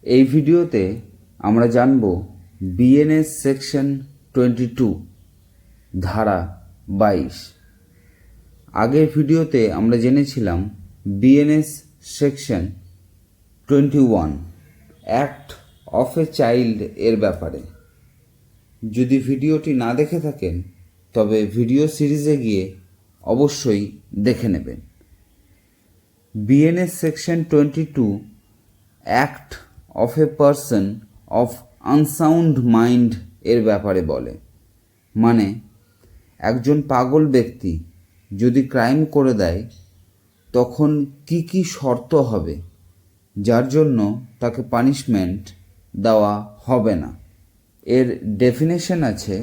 এই ভিডিওতে আমরা জানব বিএনএস সেকশন 22 ধারা 22। আগের ভিডিওতে আমরা জেনেছিলাম BNS section 21 act of a child এর ব্যাপারে। যদি ভিডিওটি না দেখে থাকেন তবে ভিডিও সিরিজে গিয়ে অবশ্যই দেখে নেবেন। BNS section 22 act of a person of unsound mind এর ব্যাপারে বলে। মানে একজন পাগল ব্যক্তি যদি ক্রাইম করে দেয় তখন কি কি শর্ত হবে যার জন্য তাকে পানিশমেন্ট দেওয়া হবে না। এর ডেফিনেশন আছে,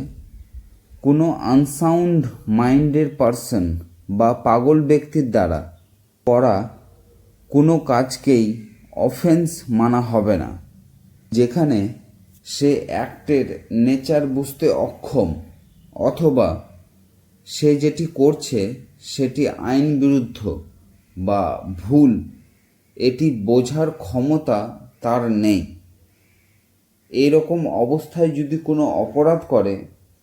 কোনো আনসাউন্ড মাইন্ডের পারসন বা পাগল ব্যক্তির দ্বারা করা কোনো কাজকেই অফেন্স মানা হবে না যেখানে সে অ্যাক্টের নেচার বুঝতে অক্ষম অথবা সে যেটি করছে সেটি আইন বিরুদ্ধ বা ভুল এটি বোঝার ক্ষমতা তার নেই। এইরকম অবস্থায় যদি কোনো অপরাধ করে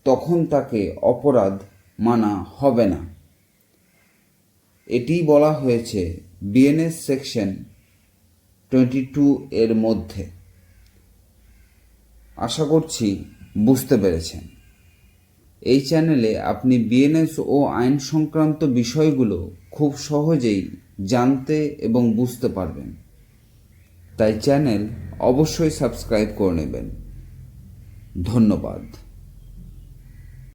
তখন তাকে অপরাধ মানা হবে না। এটিই বলা হয়েছে বিএনএস সেকশন 22 এর মধ্যে। আশা করছি বুঝতে পেরেছেন। এই চ্যানেলে আপনি বিএনএস ও আইন সংক্রান্ত বিষয়গুলো খুব সহজেই জানতে এবং বুঝতে পারবেন। তাই চ্যানেল অবশ্যই সাবস্ক্রাইব করে নেবেন। ধন্যবাদ।